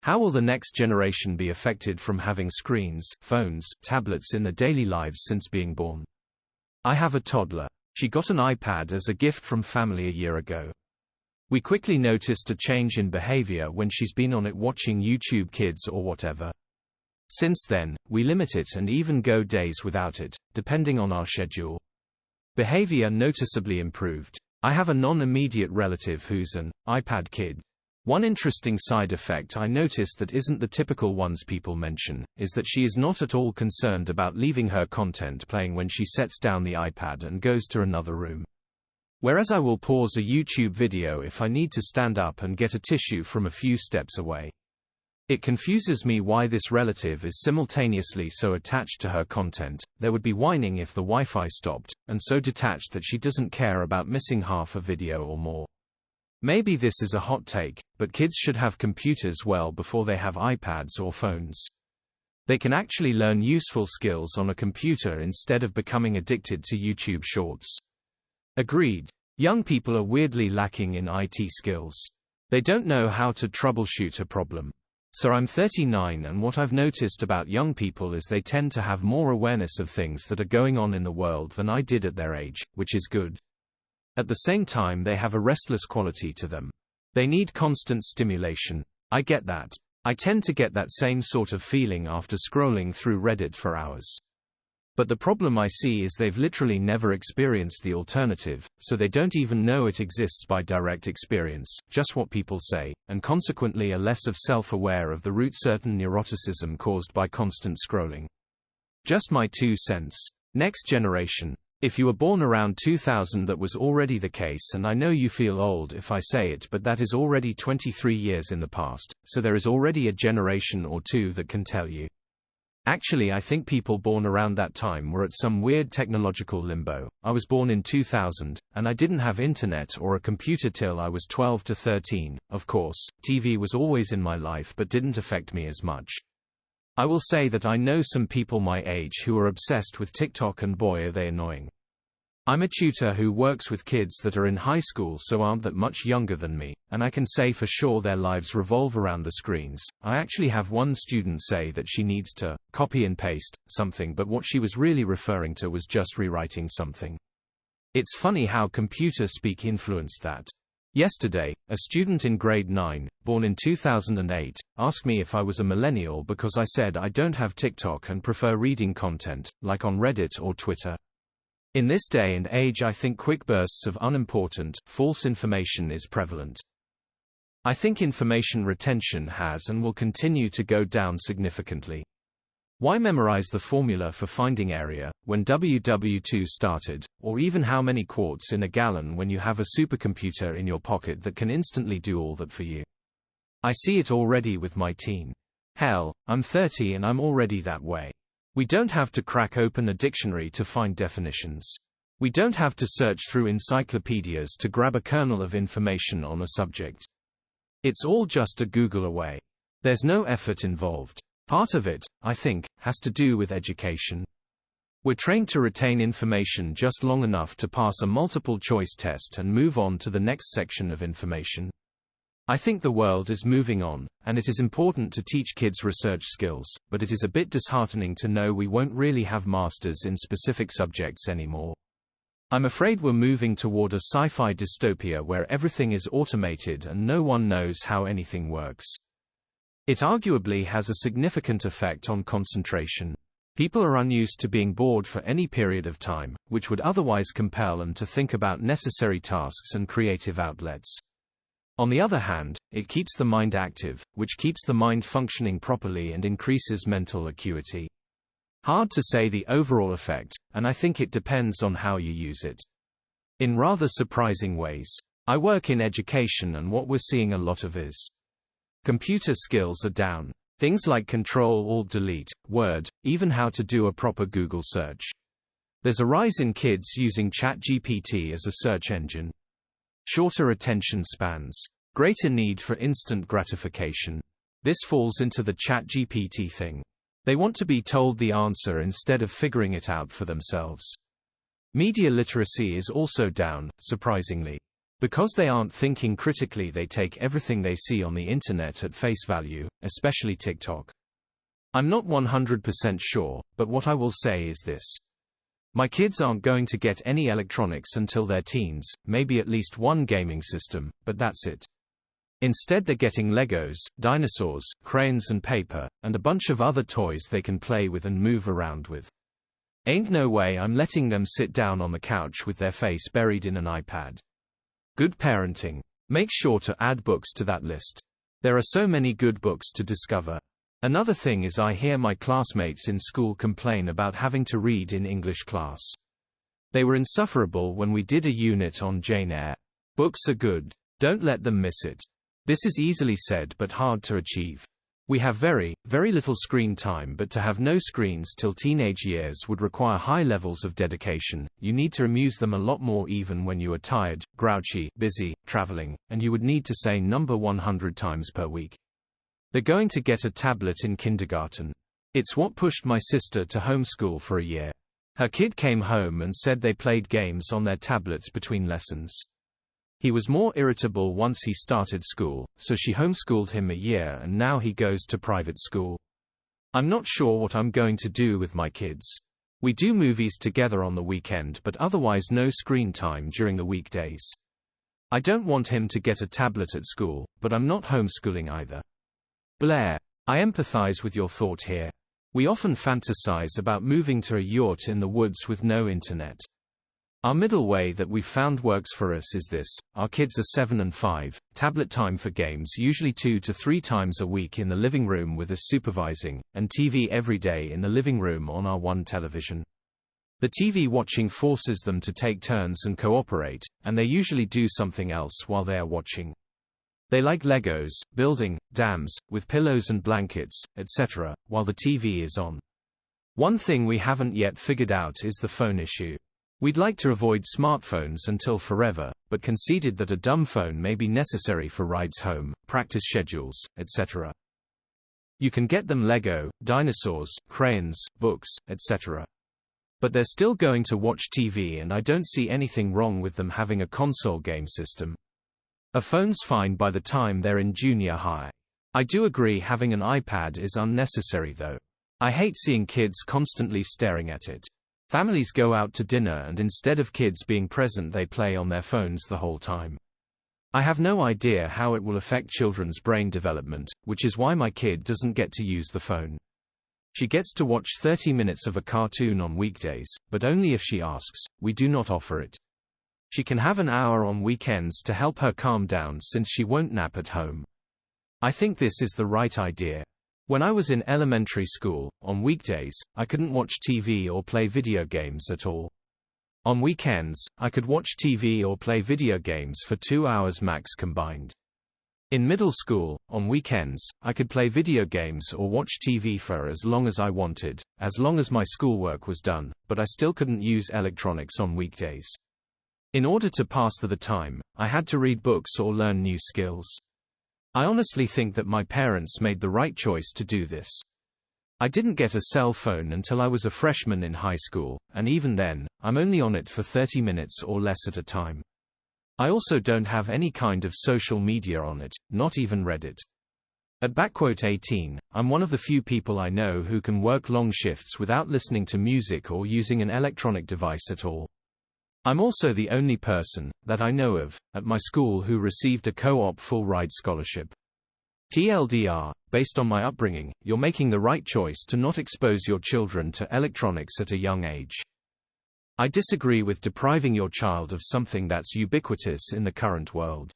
How will the next generation be affected from having screens, phones, tablets in their daily lives since being born? I have a toddler. She got an iPad as a gift from family a year ago. We quickly noticed a change in behavior when she's been on it watching YouTube Kids or whatever. Since then, we limit it and even go days without it, depending on our schedule. Behavior noticeably improved. I have a non-immediate relative who's an iPad kid. One interesting side effect I noticed that isn't the typical ones people mention, is that she is not at all concerned about leaving her content playing when she sets down the iPad and goes to another room. Whereas I will pause a YouTube video if I need to stand up and get a tissue from a few steps away. It confuses me why this relative is simultaneously so attached to her content. There would be whining if the Wi-Fi stopped, and so detached that she doesn't care about missing half a video or more. Maybe this is a hot take, but kids should have computers well before they have iPads or phones. They can actually learn useful skills on a computer instead of becoming addicted to YouTube Shorts. Agreed. Young people are weirdly lacking in IT skills. They don't know how to troubleshoot a problem. So I'm 39, and what I've noticed about young people is they tend to have more awareness of things that are going on in the world than I did at their age, which is good. At the same time, they have a restless quality to them. They need constant stimulation. I get that. I tend to get that same sort of feeling after scrolling through Reddit for hours. But the problem I see is they've literally never experienced the alternative, so they don't even know it exists by direct experience, just what people say, and consequently are less of self-aware of the root certain neuroticism caused by constant scrolling. Just my 2 cents. Next generation. If you were born around 2000, that was already the case, and I know you feel old if I say it, but that is already 23 years in the past, so there is already a generation or two that can tell you. Actually, I think people born around that time were at some weird technological limbo. I was born in 2000, and I didn't have internet or a computer till I was 12 to 13. Of course, TV was always in my life but didn't affect me as much. I will say that I know some people my age who are obsessed with TikTok, and boy are they annoying. I'm a tutor who works with kids that are in high school, so aren't that much younger than me, and I can say for sure their lives revolve around the screens. I actually have one student say that she needs to copy and paste something, but what she was really referring to was just rewriting something. It's funny how computer speak influenced that. Yesterday, a student in grade 9, born in 2008, asked me if I was a millennial because I said I don't have TikTok and prefer reading content, like on Reddit or Twitter. In this day and age, I think quick bursts of unimportant, false information is prevalent. I think information retention has and will continue to go down significantly. Why memorize the formula for finding area when WW2 started, or even how many quarts in a gallon when you have a supercomputer in your pocket that can instantly do all that for you? I see it already with my teen. Hell, I'm 30 and I'm already that way. We don't have to crack open a dictionary to find definitions. We don't have to search through encyclopedias to grab a kernel of information on a subject. It's all just a Google away. There's no effort involved. Part of it, I think, has to do with education. We're trained to retain information just long enough to pass a multiple-choice test and move on to the next section of information. I think the world is moving on, and it is important to teach kids research skills, but it is a bit disheartening to know we won't really have masters in specific subjects anymore. I'm afraid we're moving toward a sci-fi dystopia where everything is automated and no one knows how anything works. It arguably has a significant effect on concentration. People are unused to being bored for any period of time, which would otherwise compel them to think about necessary tasks and creative outlets. On the other hand, it keeps the mind active, which keeps the mind functioning properly and increases mental acuity. Hard to say the overall effect, and I think it depends on how you use it. In rather surprising ways. I work in education, and what we're seeing a lot of is computer skills are down. Things like Control-Alt-Delete, Word, even how to do a proper Google search. There's a rise in kids using ChatGPT as a search engine. Shorter attention spans. Greater need for instant gratification. This falls into the ChatGPT thing. They want to be told the answer instead of figuring it out for themselves. Media literacy is also down, surprisingly. Because they aren't thinking critically, they take everything they see on the internet at face value, especially TikTok. I'm not 100% sure, but what I will say is this. My kids aren't going to get any electronics until they're teens, maybe at least one gaming system, but that's it. Instead they're getting Legos, dinosaurs, crayons and paper, and a bunch of other toys they can play with and move around with. Ain't no way I'm letting them sit down on the couch with their face buried in an iPad. Good parenting. Make sure to add books to that list. There are so many good books to discover. Another thing is I hear my classmates in school complain about having to read in English class. They were insufferable when we did a unit on Jane Eyre. Books are good. Don't let them miss it. This is easily said but hard to achieve. We have very, very little screen time, but to have no screens till teenage years would require high levels of dedication. You need to amuse them a lot more even when you are tired, grouchy, busy, traveling, and you would need to say number 100 times per week. They're going to get a tablet in kindergarten. It's what pushed my sister to homeschool for a year. Her kid came home and said they played games on their tablets between lessons. He was more irritable once he started school, so she homeschooled him a year and now he goes to private school. I'm not sure what I'm going to do with my kids. We do movies together on the weekend, but otherwise no screen time during the weekdays. I don't want him to get a tablet at school, but I'm not homeschooling either. Blair, I empathize with your thought here. We often fantasize about moving to a yurt in the woods with no internet. Our middle way that we found works for us is this: our kids are 7 and 5, tablet time for games usually 2 to 3 times a week in the living room with us supervising, and TV every day in the living room on our one television. The TV watching forces them to take turns and cooperate, and they usually do something else while they are watching. They like Legos, building, dams, with pillows and blankets, etc., while the TV is on. One thing we haven't yet figured out is the phone issue. We'd like to avoid smartphones until forever, but conceded that a dumb phone may be necessary for rides home, practice schedules, etc. You can get them Lego, dinosaurs, crayons, books, etc. But they're still going to watch TV, and I don't see anything wrong with them having a console game system. A phone's fine by the time they're in junior high. I do agree having an iPad is unnecessary though. I hate seeing kids constantly staring at it. Families go out to dinner and instead of kids being present they play on their phones the whole time. I have no idea how it will affect children's brain development, which is why my kid doesn't get to use the phone. She gets to watch 30 minutes of a cartoon on weekdays, but only if she asks. We do not offer it. She can have an hour on weekends to help her calm down since she won't nap at home. I think this is the right idea. When I was in elementary school, on weekdays, I couldn't watch TV or play video games at all. On weekends, I could watch TV or play video games for 2 hours max combined. In middle school, on weekends, I could play video games or watch TV for as long as I wanted, as long as my schoolwork was done, but I still couldn't use electronics on weekdays. In order to pass the time, I had to read books or learn new skills. I honestly think that my parents made the right choice to do this. I didn't get a cell phone until I was a freshman in high school, and even then, I'm only on it for 30 minutes or less at a time. I also don't have any kind of social media on it, not even Reddit. At _18, I'm one of the few people I know who can work long shifts without listening to music or using an electronic device at all. I'm also the only person, that I know of, at my school who received a co-op full-ride scholarship. TLDR, based on my upbringing, you're making the right choice to not expose your children to electronics at a young age. I disagree with depriving your child of something that's ubiquitous in the current world.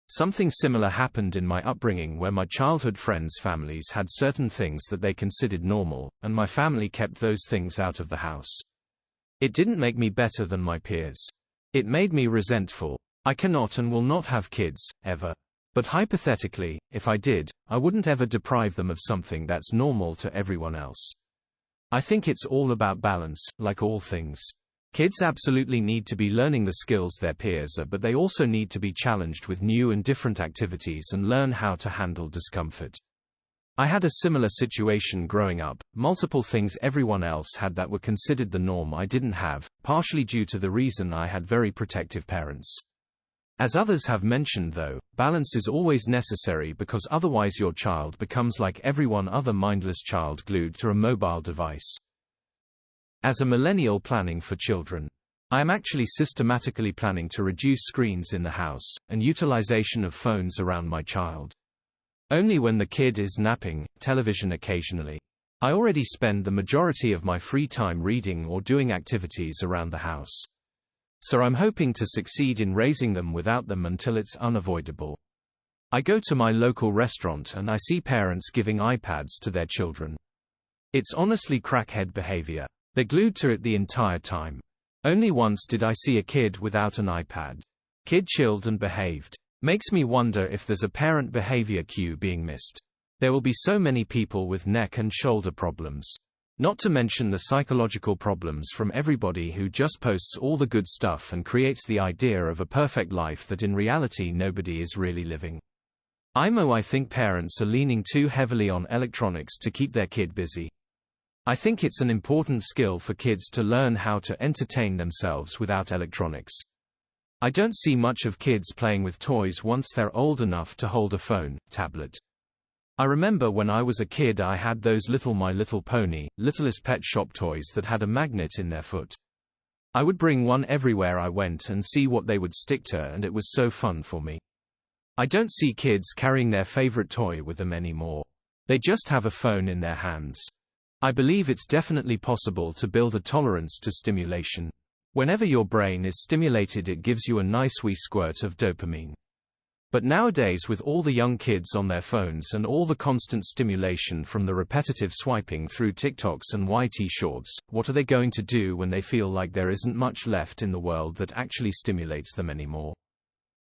Something similar happened in my upbringing where my childhood friends' families had certain things that they considered normal, and my family kept those things out of the house. It didn't make me better than my peers. It made me resentful. I cannot and will not have kids, ever. But hypothetically, if I did, I wouldn't ever deprive them of something that's normal to everyone else. I think it's all about balance, like all things. Kids absolutely need to be learning the skills their peers are, but they also need to be challenged with new and different activities and learn how to handle discomfort. I had a similar situation growing up, multiple things everyone else had that were considered the norm I didn't have, partially due to the reason I had very protective parents. As others have mentioned though, balance is always necessary because otherwise your child becomes like every one other mindless child glued to a mobile device. As a millennial planning for children, I am actually systematically planning to reduce screens in the house, and utilization of phones around my child. Only when the kid is napping, television occasionally. I already spend the majority of my free time reading or doing activities around the house. So I'm hoping to succeed in raising them without them until it's unavoidable. I go to my local restaurant and I see parents giving iPads to their children. It's honestly crackhead behavior. They're glued to it the entire time. Only once did I see a kid without an iPad. Kid chilled and behaved. Makes me wonder if there's a parent behavior cue being missed. There will be so many people with neck and shoulder problems. Not to mention the psychological problems from everybody who just posts all the good stuff and creates the idea of a perfect life that in reality nobody is really living. I think parents are leaning too heavily on electronics to keep their kid busy. I think it's an important skill for kids to learn how to entertain themselves without electronics. I don't see much of kids playing with toys once they're old enough to hold a phone, tablet. I remember when I was a kid I had those little My Little Pony, Littlest Pet Shop toys that had a magnet in their foot. I would bring one everywhere I went and see what they would stick to, and it was so fun for me. I don't see kids carrying their favorite toy with them anymore. They just have a phone in their hands. I believe it's definitely possible to build a tolerance to stimulation. Whenever your brain is stimulated it gives you a nice wee squirt of dopamine. But nowadays with all the young kids on their phones and all the constant stimulation from the repetitive swiping through TikToks and YT shorts, what are they going to do when they feel like there isn't much left in the world that actually stimulates them anymore?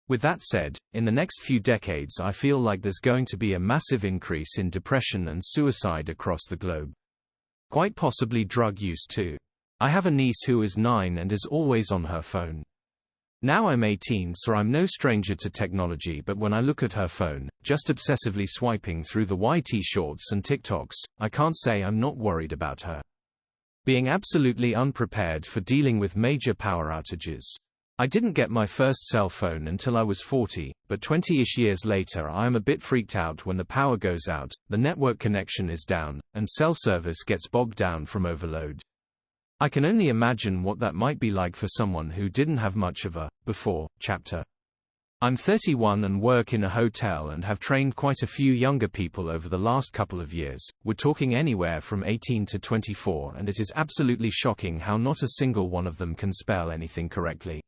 With that said, in the next few decades I feel like there's going to be a massive increase in depression and suicide across the globe. Quite possibly drug use too. I have a niece who is 9 and is always on her phone. Now I'm 18 so I'm no stranger to technology, but when I look at her phone, just obsessively swiping through the YT shorts and TikToks, I can't say I'm not worried about her being absolutely unprepared for dealing with major power outages. I didn't get my first cell phone until I was 40, but 20-ish years later I am a bit freaked out when the power goes out, the network connection is down, and cell service gets bogged down from overload. I can only imagine what that might be like for someone who didn't have much of a before chapter. I'm 31 and work in a hotel and have trained quite a few younger people over the last couple of years. We're talking anywhere from 18 to 24, and it is absolutely shocking how not a single one of them can spell anything correctly.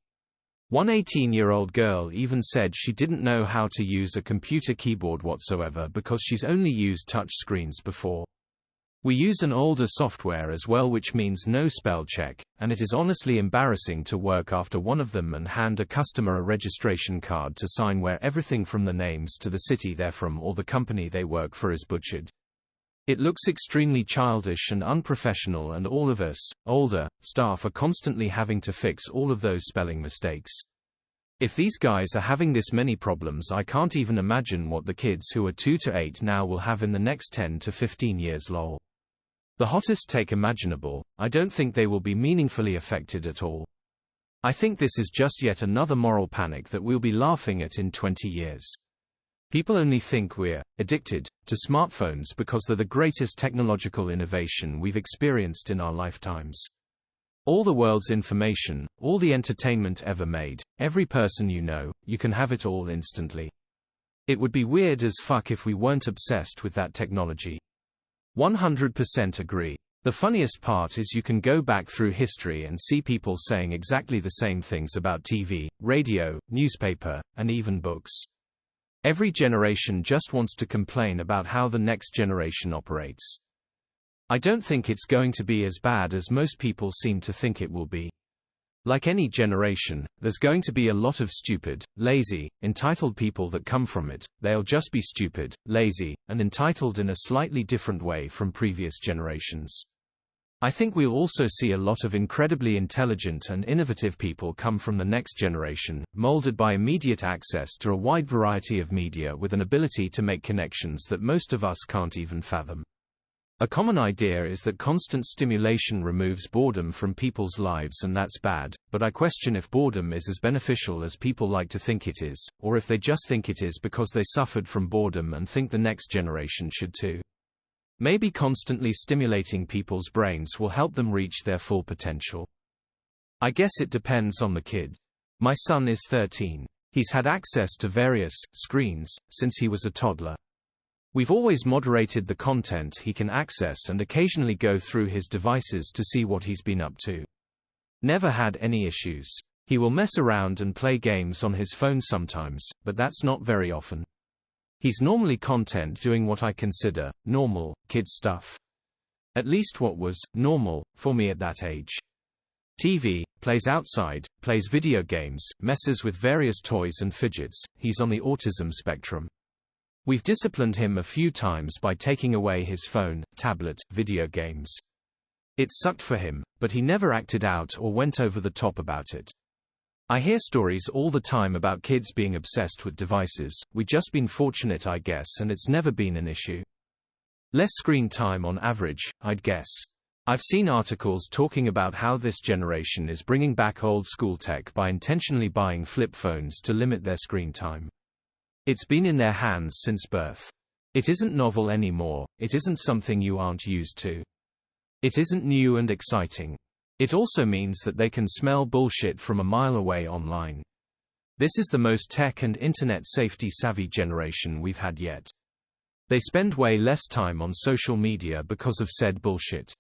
One 18-year-old girl even said she didn't know how to use a computer keyboard whatsoever because she's only used touch screens before. We use an older software as well, which means no spell check, and it is honestly embarrassing to work after one of them and hand a customer a registration card to sign where everything from the names to the city they're from or the company they work for is butchered. It looks extremely childish and unprofessional, and all of us, older, staff are constantly having to fix all of those spelling mistakes. If these guys are having this many problems, I can't even imagine what the kids who are 2 to 8 now will have in the next 10 to 15 years lol. The hottest take imaginable, I don't think they will be meaningfully affected at all. I think this is just yet another moral panic that we'll be laughing at in 20 years. People only think we're addicted to smartphones because they're the greatest technological innovation we've experienced in our lifetimes. All the world's information, all the entertainment ever made, every person you know, you can have it all instantly. It would be weird as fuck if we weren't obsessed with that technology. 100% agree. The funniest part is you can go back through history and see people saying exactly the same things about TV, radio, newspaper, and even books. Every generation just wants to complain about how the next generation operates. I don't think it's going to be as bad as most people seem to think it will be. Like any generation, there's going to be a lot of stupid, lazy, entitled people that come from it. They'll just be stupid, lazy, and entitled in a slightly different way from previous generations. I think we'll also see a lot of incredibly intelligent and innovative people come from the next generation, molded by immediate access to a wide variety of media with an ability to make connections that most of us can't even fathom. A common idea is that constant stimulation removes boredom from people's lives, and that's bad, but I question if boredom is as beneficial as people like to think it is, or if they just think it is because they suffered from boredom and think the next generation should too. Maybe constantly stimulating people's brains will help them reach their full potential. I guess it depends on the kid. My son is 13. He's had access to various screens since he was a toddler. We've always moderated the content he can access and occasionally go through his devices to see what he's been up to. Never had any issues. He will mess around and play games on his phone sometimes, but that's not very often. He's normally content doing what I consider normal, kid stuff. At least what was normal for me at that age. TV, plays outside, plays video games, messes with various toys and fidgets. He's on the autism spectrum. We've disciplined him a few times by taking away his phone, tablet, video games. It sucked for him, but he never acted out or went over the top about it. I hear stories all the time about kids being obsessed with devices. We've just been fortunate, I guess, and it's never been an issue. Less screen time on average, I'd guess. I've seen articles talking about how this generation is bringing back old school tech by intentionally buying flip phones to limit their screen time. It's been in their hands since birth. It isn't novel anymore, it isn't something you aren't used to. It isn't new and exciting. It also means that they can smell bullshit from a mile away online. This is the most tech and internet safety savvy generation we've had yet. They spend way less time on social media because of said bullshit.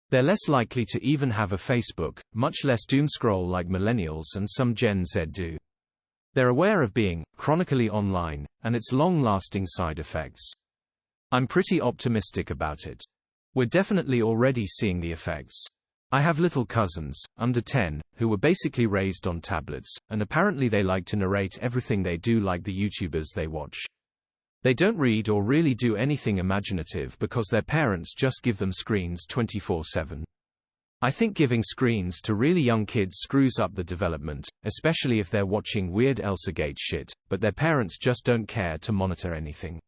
They're less likely to even have a Facebook, much less doomscroll like millennials and some Gen Z do. They're aware of being chronically online, and its long-lasting side effects. I'm pretty optimistic about it. We're definitely already seeing the effects. I have little cousins, under 10, who were basically raised on tablets, and apparently they like to narrate everything they do like the YouTubers they watch. They don't read or really do anything imaginative because their parents just give them screens 24/7. I think giving screens to really young kids screws up the development, especially if they're watching weird Elsagate shit, but their parents just don't care to monitor anything.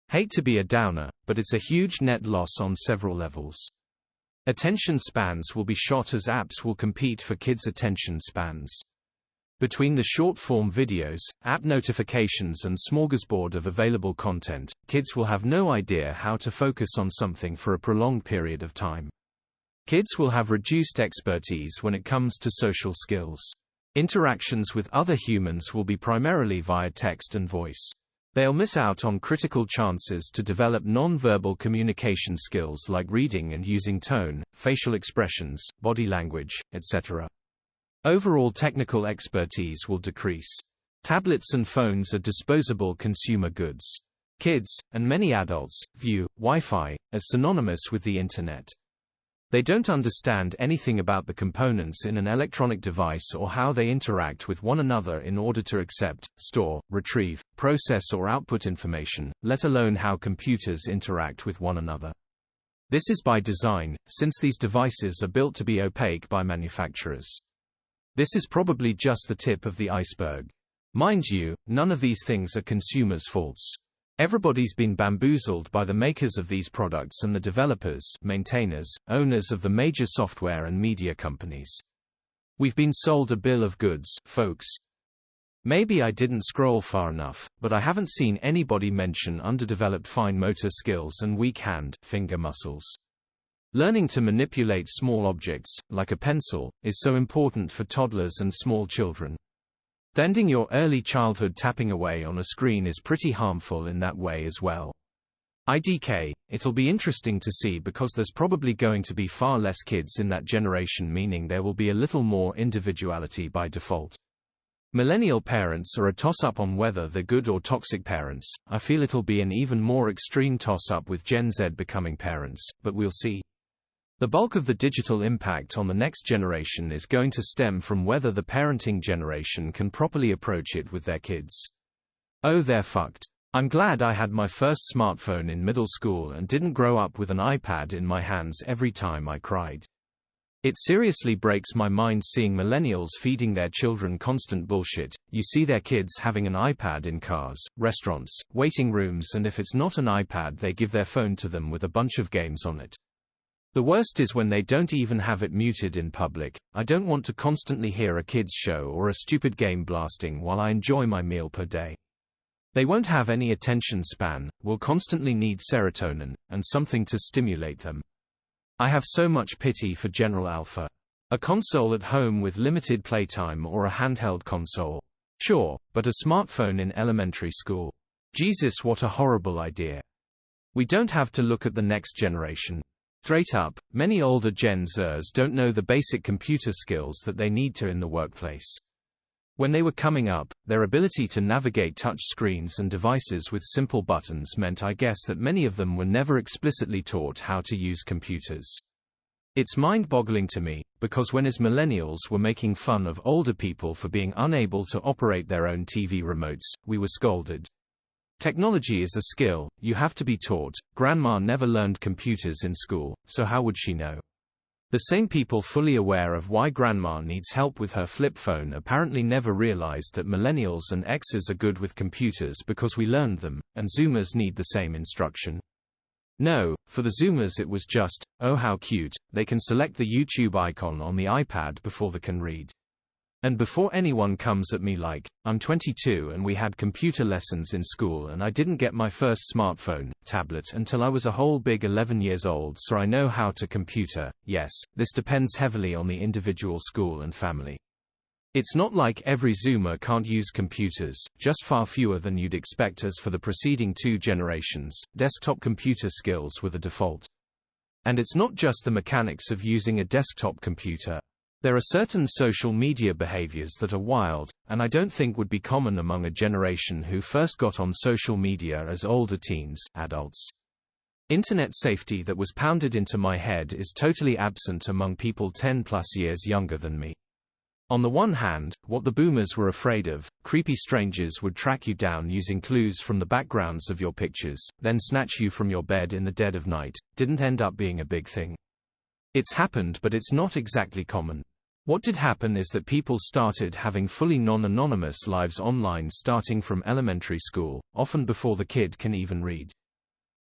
Hate to be a downer, but it's a huge net loss on several levels. Attention spans will be shot as apps will compete for kids' attention spans. Between the short-form videos, app notifications and smorgasbord of available content, kids will have no idea how to focus on something for a prolonged period of time. Kids will have reduced expertise when it comes to social skills. Interactions with other humans will be primarily via text and voice. They'll miss out on critical chances to develop non-verbal communication skills like reading and using tone, facial expressions, body language, etc. Overall technical expertise will decrease. Tablets and phones are disposable consumer goods. Kids, and many adults, view Wi-Fi as synonymous with the Internet. They don't understand anything about the components in an electronic device or how they interact with one another in order to accept, store, retrieve, process or output information, let alone how computers interact with one another. This is by design, since these devices are built to be opaque by manufacturers. This is probably just the tip of the iceberg. Mind you, none of these things are consumers' faults. Everybody's been bamboozled by the makers of these products and the developers, maintainers, owners of the major software and media companies. We've been sold a bill of goods, folks. Maybe I didn't scroll far enough, but I haven't seen anybody mention underdeveloped fine motor skills and weak finger muscles. Learning to manipulate small objects, like a pencil, is so important for toddlers and small children. Spending your early childhood tapping away on a screen is pretty harmful in that way as well. IDK, it'll be interesting to see because there's probably going to be far less kids in that generation, meaning there will be a little more individuality by default. Millennial parents are a toss-up on whether they're good or toxic parents. I feel it'll be an even more extreme toss-up with Gen Z becoming parents, but we'll see. The bulk of the digital impact on the next generation is going to stem from whether the parenting generation can properly approach it with their kids. Oh, they're fucked. I'm glad I had my first smartphone in middle school and didn't grow up with an iPad in my hands every time I cried. It seriously breaks my mind seeing millennials feeding their children constant bullshit. You see their kids having an iPad in cars, restaurants, waiting rooms, and if it's not an iPad, they give their phone to them with a bunch of games on it. The worst is when they don't even have it muted in public. I don't want to constantly hear a kids show or a stupid game blasting while I enjoy my meal per day. They won't have any attention span, will constantly need serotonin, and something to stimulate them. I have so much pity for General Alpha. A console at home with limited playtime or a handheld console. Sure, but a smartphone in elementary school. Jesus, what a horrible idea. We don't have to look at the next generation. Straight up, many older Gen Zers don't know the basic computer skills that they need to in the workplace. When they were coming up, their ability to navigate touch screens and devices with simple buttons meant, I guess, that many of them were never explicitly taught how to use computers. It's mind-boggling to me, because when as millennials were making fun of older people for being unable to operate their own TV remotes, we were scolded. Technology is a skill, you have to be taught. Grandma never learned computers in school, so how would she know? The same people fully aware of why Grandma needs help with her flip phone apparently never realized that millennials and Xers are good with computers because we learned them, and Zoomers need the same instruction. No, for the Zoomers it was just, oh how cute, they can select the YouTube icon on the iPad before they can read. And before anyone comes at me like, I'm 22 and we had computer lessons in school and I didn't get my first smartphone, tablet until I was a whole big 11 years old, so I know how to computer. Yes, this depends heavily on the individual school and family. It's not like every Zoomer can't use computers, just far fewer than you'd expect, as for the preceding two generations, desktop computer skills were the default. And it's not just the mechanics of using a desktop computer. There are certain social media behaviors that are wild, and I don't think would be common among a generation who first got on social media as older teens, adults. Internet safety that was pounded into my head is totally absent among people 10 plus years younger than me. On the one hand, what the boomers were afraid of, creepy strangers would track you down using clues from the backgrounds of your pictures, then snatch you from your bed in the dead of night, didn't end up being a big thing. It's happened, but it's not exactly common. What did happen is that people started having fully non-anonymous lives online starting from elementary school, often before the kid can even read.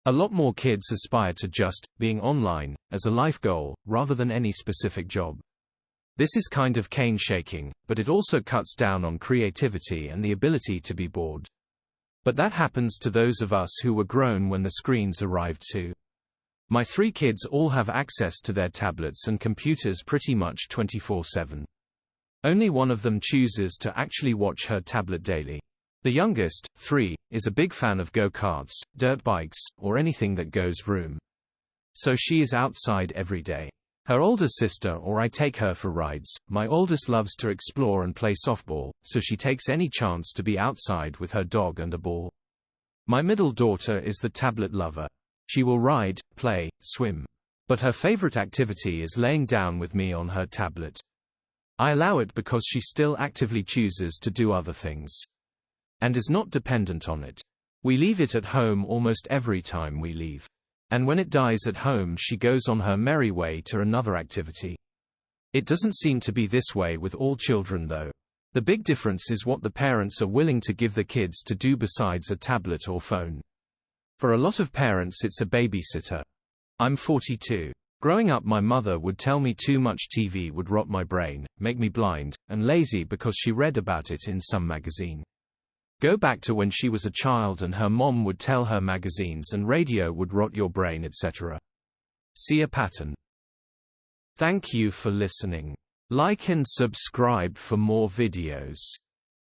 A lot more kids aspire to just being online as a life goal, rather than any specific job. This is kind of cane-shaking, but it also cuts down on creativity and the ability to be bored. But that happens to those of us who were grown when the screens arrived too. My 3 kids all have access to their tablets and computers pretty much 24/7. Only one of them chooses to actually watch her tablet daily. The youngest, 3, is a big fan of go-karts, dirt bikes, or anything that goes vroom. So she is outside every day. Her older sister or I take her for rides. My oldest loves to explore and play softball, so she takes any chance to be outside with her dog and a ball. My middle daughter is the tablet lover. She will ride, play, swim. But her favorite activity is laying down with me on her tablet. I allow it because she still actively chooses to do other things. And is not dependent on it. We leave it at home almost every time we leave. And when it dies at home, she goes on her merry way to another activity. It doesn't seem to be this way with all children though. The big difference is what the parents are willing to give the kids to do besides a tablet or phone. For a lot of parents it's a babysitter. I'm 42. Growing up my mother would tell me too much TV would rot my brain, make me blind, and lazy because she read about it in some magazine. Go back to when she was a child and her mom would tell her magazines and radio would rot your brain, etc. See a pattern. Thank you for listening. Like and subscribe for more videos.